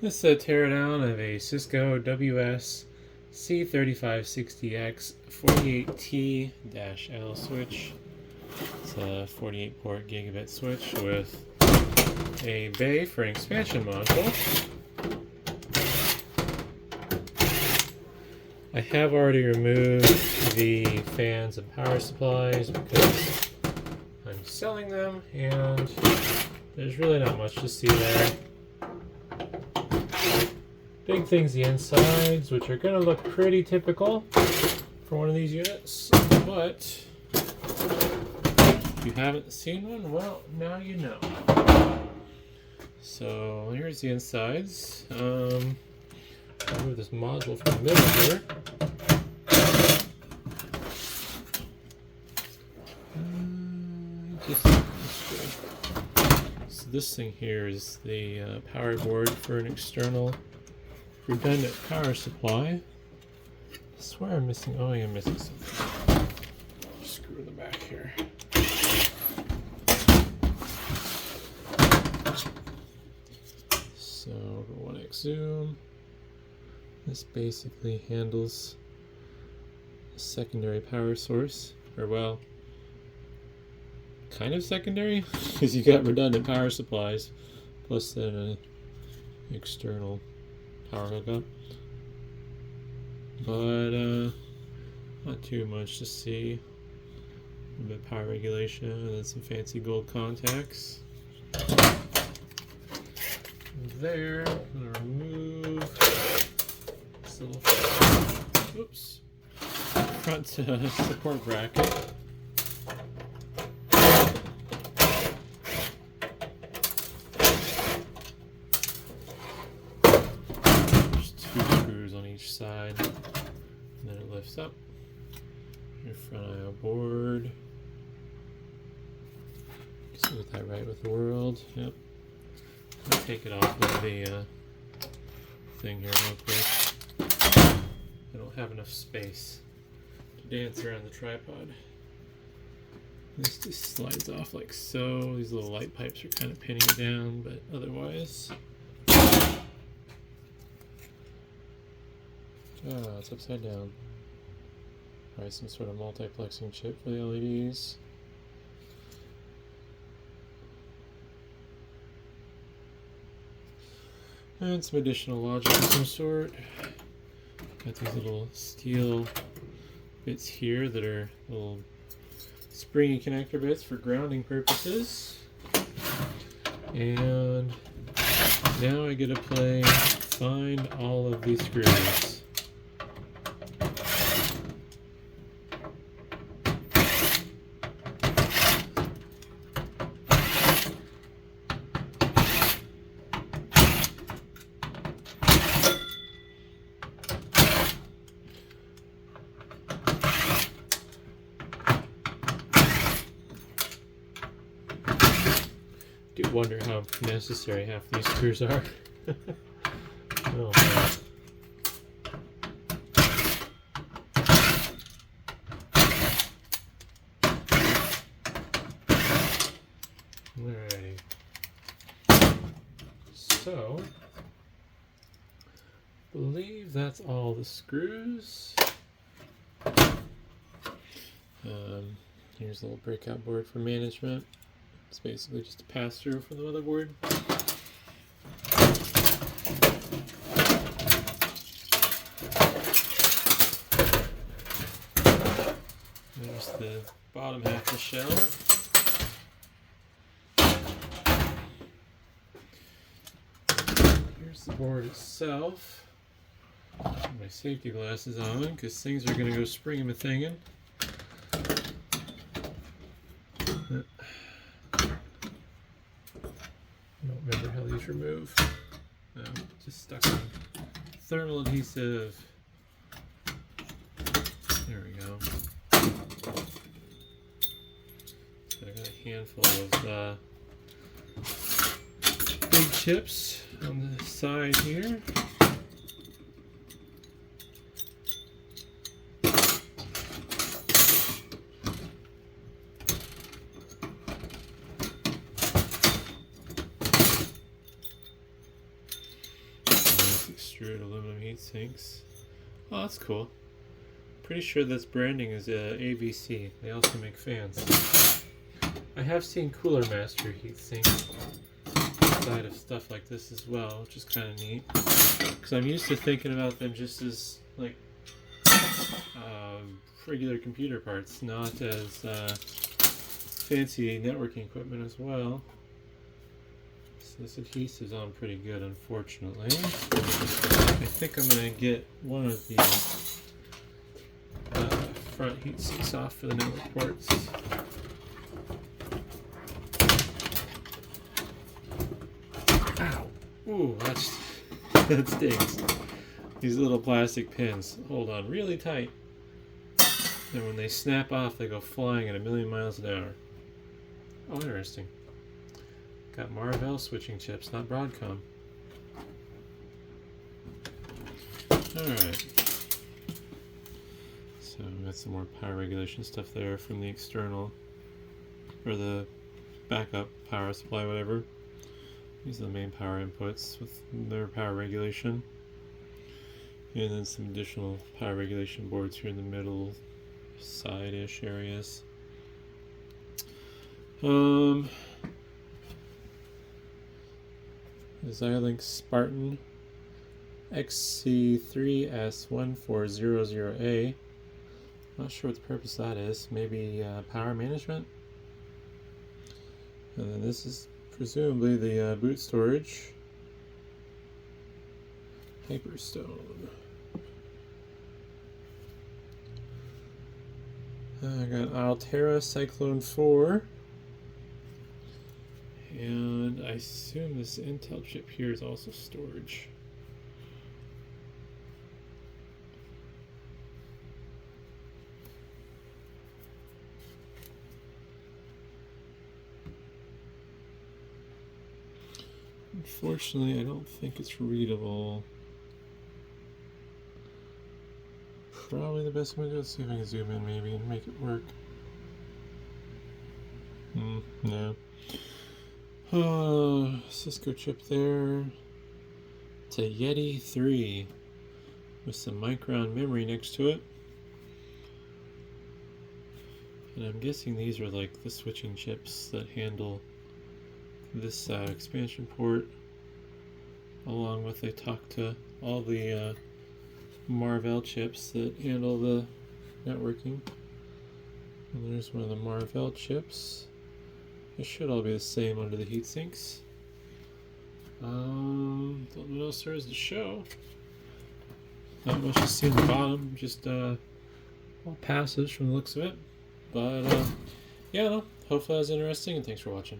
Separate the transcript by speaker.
Speaker 1: This is a teardown of a Cisco WS-C3560X-48T-L switch. It's a 48 port gigabit switch with a bay for an expansion module. I have already removed the fans and power supplies because I'm selling them and there's really not much to see there. Big things the insides, which are going to look pretty typical for one of these units, but if you haven't seen one, well, now you know. So here's the insides. I'll move this module from the middle here. So this thing here is the power board for an external redundant power supply. I swear I'm missing, oh yeah, I'm missing something. Screw in the back here. So, 1x zoom. This basically handles a secondary power source, or well, kind of secondary, because you got redundant power supplies, plus then an external power hookup. But not too much to see. A bit of power regulation and then some fancy gold contacts. And there, I'm gonna remove this little front support bracket. Side, and then it lifts up. Your front I/O board. Just get that right with the world. Yep. I'll take it off of the thing here real quick. I don't have enough space to dance around the tripod. This just slides off like so. These little light pipes are kind of pinning it down, but otherwise. Ah, it's upside down. Probably some sort of multiplexing chip for the LEDs. And some additional logic of some sort. Got these little steel bits here that are little springy connector bits for grounding purposes. And now I get to find all of these screws. I do wonder how necessary half these screws are. Oh, man. Alrighty. So, I believe that's all the screws. Here's a little breakout board for management. It's basically just a pass-through for the motherboard. There's the bottom half of the shell. Here's the board itself. My safety glasses on because things are going to go spring-a-thingin'. I don't remember how these remove. No, just stuck on thermal adhesive. There we go. So I got a handful of big chips on the side here. extruded aluminum heat sinks. Oh, that's cool. Pretty sure this branding is AVC. They also make fans. I have seen Cooler Master heat sinks inside of stuff like this as well, which is kind of neat. Because I'm used to thinking about them just as like regular computer parts, not as fancy networking equipment as well. So this adhesive's on pretty good, unfortunately. I think I'm going to get one of the front heat sinks off for the network ports. Ow! Ooh, that stings. These little plastic pins hold on really tight, and when they snap off, they go flying at 1,000,000 miles an hour. Oh, interesting. Got Marvell switching chips, not Broadcom. Alright. So we got some more power regulation stuff there from the external, or the backup power supply, whatever. These are the main power inputs with their power regulation. And then some additional power regulation boards here in the middle, side-ish areas. The Xilinx Spartan XC3S1400A. Not sure what the purpose of that is. Maybe power management. And then this is presumably the boot storage. Hyperstone. I got Altera Cyclone 4. And I assume this Intel chip here is also storage. Unfortunately, I don't think it's readable. Probably the best way to do it. Let's see if I can zoom in maybe and make it work. No. Cisco chip there. It's a Yeti 3 with some Micron memory next to it. And I'm guessing these are like the switching chips that handle this expansion port, along with they talk to all the Marvell chips that handle the networking. And there's one of the Marvell chips. It should all be the same under the heat sinks. Don't know what else there is to show. Not much to see on the bottom, just all passage from the looks of it. But yeah, no, hopefully that was interesting, and thanks for watching.